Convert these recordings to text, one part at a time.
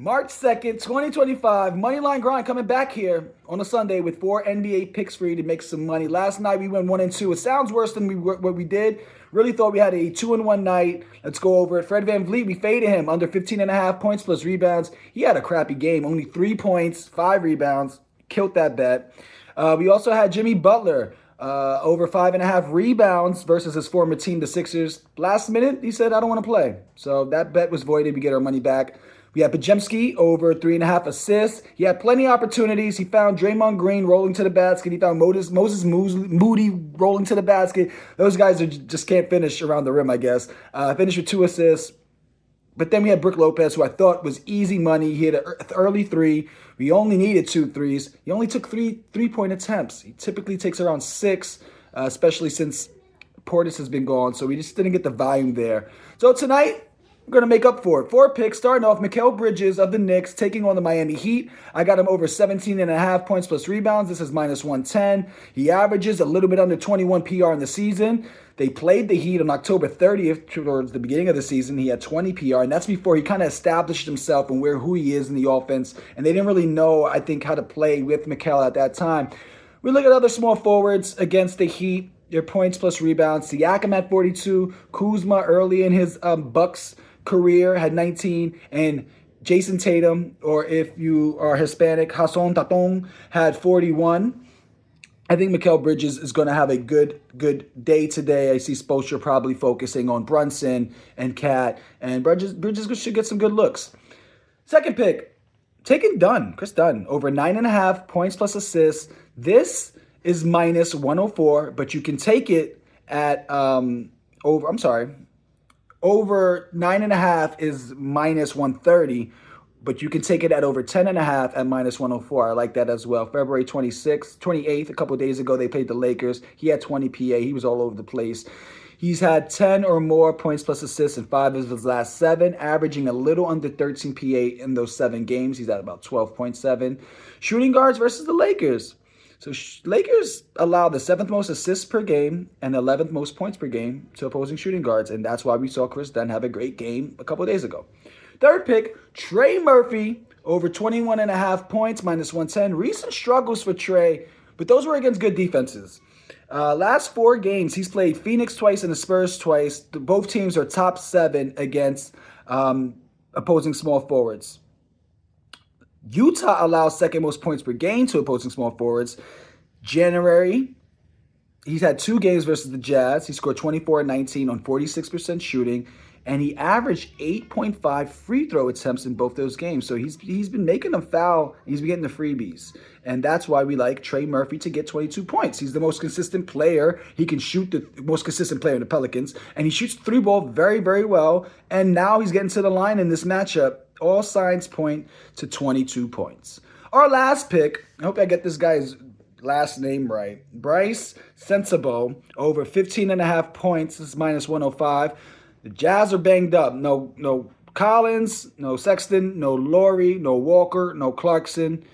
March 2nd, 2025, Moneyline Grind coming back here on a Sunday with 4 NBA picks for you to make some money. Last night we went 1-2. It sounds worse than what we did. Really thought we had a 2-1 night. Let's go over it. Fred VanVleet, we faded him under 15.5 points plus rebounds. He had a crappy game. Only 3 points, 5 rebounds. Killed that bet. We also had Jimmy Butler. Over 5.5 rebounds versus his former team, the Sixers. Last minute, he said, I don't want to play. So that bet was voided. We get our money back. We had Pajemski over 3.5 assists. He had plenty of opportunities. He found Draymond Green rolling to the basket. He found Moses Moody rolling to the basket. Those guys just can't finish around the rim, I guess. Finished with 2 assists. But then we had Brook Lopez, who I thought was easy money. He had an early 3. We only needed 2 threes. He only took 3 3-point attempts. He typically takes around 6, especially since Portis has been gone. So we just didn't get the volume there. So tonight, we're going to make up for it. 4 picks, starting off, Mikal Bridges of the Knicks taking on the Miami Heat. I got him over 17.5 points plus rebounds. This is minus 110. He averages a little bit under 21 PR in the season. They played the Heat on October 30th, towards the beginning of the season. He had 20 PR, and that's before he kind of established himself and who he is in the offense. And they didn't really know, I think, how to play with Mikal at that time. We look at other small forwards against the Heat. Their points plus rebounds. Siakam at 42. Kuzma early in his Bucks career had 19, and Jason Tatum, or if you are Hispanic, Hassan Tatum, had 41. I think Mikal Bridges is going to have a good day today. I see Spoelstra probably focusing on Brunson and Cat, and Bridges should get some good looks. Second pick, taking Chris Dunn, over 9.5 points plus assists. This is minus 104, but you can take it at over 9.5 is minus 130, but you can take it at over 10.5 at minus 104. I like that as well. February 28th, a couple of days ago, they played the Lakers. He had 20 PA. He was all over the place. He's had 10 or more points plus assists in 5 of his last 7, averaging a little under 13 PA in those 7 games. He's at about 12.7. Shooting guards versus the Lakers. So Lakers allow the 7th most assists per game and 11th most points per game to opposing shooting guards, and that's why we saw Chris Dunn have a great game a couple of days ago. Third pick, Trey Murphy, over 21.5 points, minus 110. Recent struggles for Trey, but those were against good defenses. Last 4 games, he's played Phoenix twice and the Spurs twice. Both teams are top 7 against opposing small forwards. Utah allows 2nd most points per game to opposing small forwards. January, he's had 2 games versus the Jazz. He scored 24 and 19 on 46% shooting, and he averaged 8.5 free throw attempts in both those games. So he's been making them foul. He's been getting the freebies, and that's why we like Trey Murphy to get 22 points. He's the most consistent player. He can shoot the most consistent player in the Pelicans, and he shoots 3 ball very, very well. And now he's getting to the line in this matchup. All signs point to 22 points. Our last pick, I hope I get this guy's last name right. Bryce Sensabaugh, over 15.5 points. This is minus 105. The Jazz are banged up. No Collins, no Sexton, no Laurie, no Walker, no Clarkson.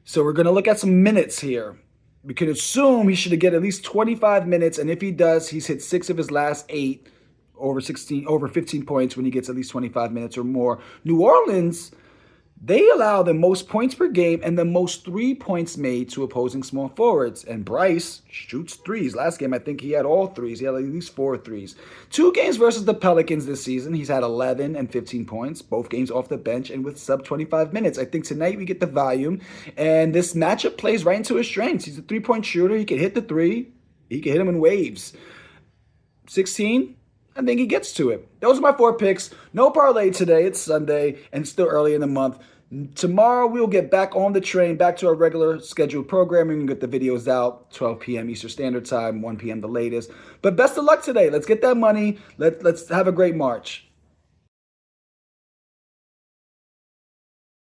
So we're going to look at some minutes here. We can assume he should get at least 25 minutes, and if he does, he's hit 6 of his last 8. Over 15 points when he gets at least 25 minutes or more. New Orleans, they allow the most points per game and the most 3 points made to opposing small forwards. And Bryce shoots 3s. Last game, I think he had all 3s. He had at least 4 threes. 2 games versus the Pelicans this season. He's had 11 and 15 points. Both games off the bench and with sub 25 minutes. I think tonight we get the volume. And this matchup plays right into his strengths. He's a 3-point shooter. He can hit the 3. He can hit them in waves. 16. I think he gets to it. Those are my 4 picks. No parlay today. It's Sunday and still early in the month. Tomorrow we'll get back on the train, back to our regular scheduled programming. We can get the videos out 12 p.m. Eastern Standard Time, 1 p.m. the latest. But best of luck today. Let's get that money. Let's have a great March.